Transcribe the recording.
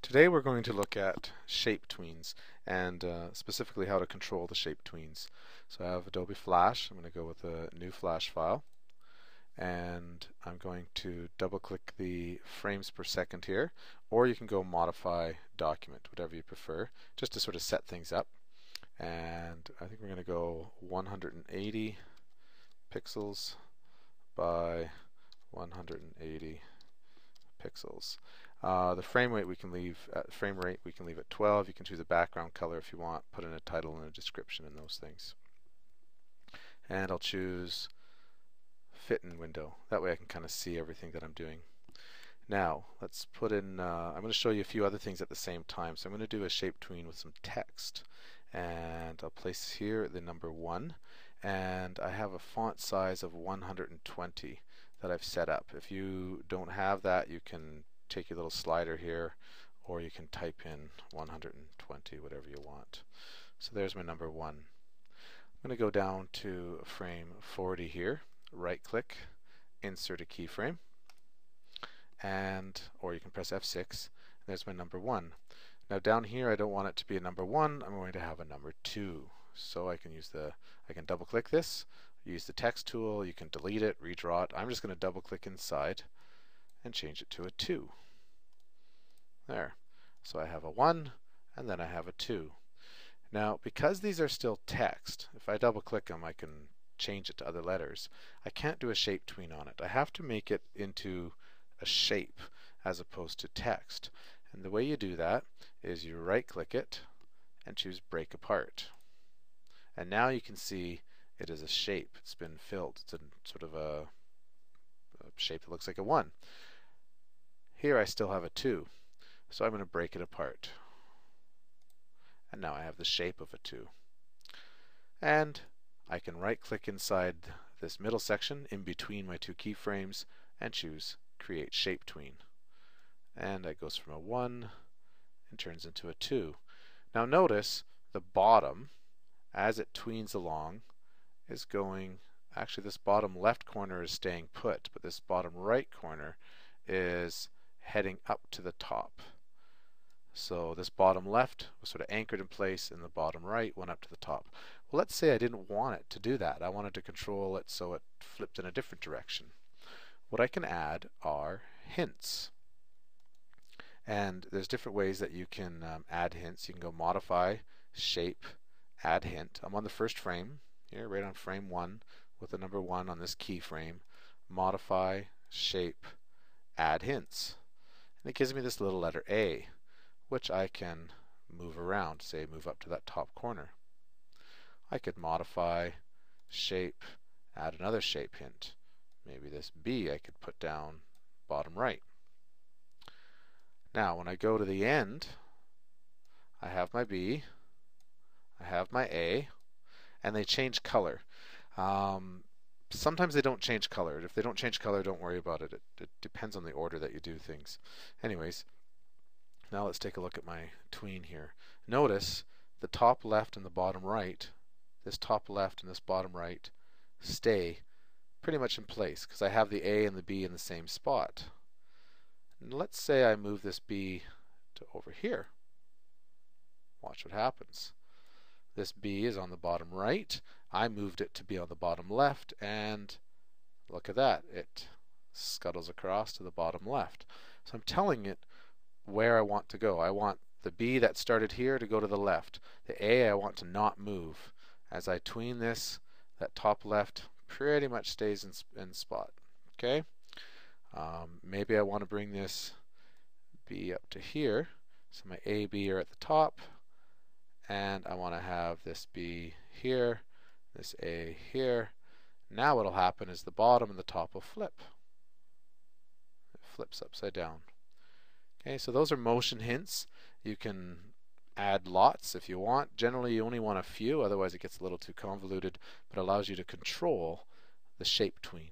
Today we're going to look at shape tweens and specifically how to control the shape tweens. So I have Adobe Flash. I'm going to go with a new Flash file and I'm going to double click the frames per second here, or you can go modify document, whatever you prefer, just to sort of set things up. And I think we're going to go 180 pixels by 180 pixels. The frame rate we can leave at 12. You can choose a background color if you want, put in a title and a description and those things. And I'll choose fit in window. That way I can kind of see everything that I'm doing. Now let's put in, I'm going to show you a few other things at the same time. So I'm going to do a shape tween with some text. And I'll place here the number 1. And I have a font size of 120 that I've set up. If you don't have that, you can take your little slider here, or you can type in 120, whatever you want. So there's my number 1. I'm going to go down to frame 40 here, right click, insert a keyframe, and or you can press F6, and there's my number 1. Now down here I don't want it to be a number 1, I'm going to have a number 2. So I can double click this, use the text tool, you can delete it, redraw it. I'm just going to double click inside and change it to a 2. There. So I have a 1 and then I have a 2. Now because these are still text, if I double click them I can change it to other letters. I can't do a shape tween on it. I have to make it into a shape as opposed to text. And the way you do that is you right click it and choose break apart. And now you can see it is a shape. It's been filled. It's a sort of a shape that looks like a 1. Here I still have a 2. So I'm going to break it apart. And now I have the shape of a 2. And I can right click inside this middle section in between my two keyframes and choose create shape tween. And that goes from a 1 and turns into a 2. Now notice the bottom, as it tweens along, is going, actually this bottom left corner is staying put, but this bottom right corner is heading up to the top. So this bottom left was sort of anchored in place and the bottom right went up to the top. Well, let's say I didn't want it to do that. I wanted to control it so it flipped in a different direction. What I can add are hints. And there's different ways that you can add hints. You can go modify, shape, add hint. I'm on the first frame here, right on frame 1 with the number 1 on this keyframe. Modify, shape, add hints. And it gives me this little letter A, which I can move around, say move up to that top corner. I could modify, shape, add another shape hint. Maybe this B I could put down bottom right. Now when I go to the end, I have my B, I have my A, and they change color. Sometimes they don't change color. If they don't change color, don't worry about it. It depends on the order that you do things. Anyways, now let's take a look at my tween here. Notice the top left and the bottom right, this top left and this bottom right stay pretty much in place because I have the A and the B in the same spot. And let's say I move this B to over here. Watch what happens. This B is on the bottom right. I moved it to be on the bottom left, and look at that. It scuttles across to the bottom left. So I'm telling it where I want to go. I want the B that started here to go to the left. The A I want to not move. As I tween this, that top left pretty much stays in spot. Okay? Maybe I want to bring this B up to here. So my A, B are at the top. And I want to have this B here, this A here. Now what will happen is the bottom and the top will flip. It flips upside down. Okay, so those are motion hints. You can add lots if you want. Generally you only want a few, otherwise it gets a little too convoluted, but allows you to control the shape tween.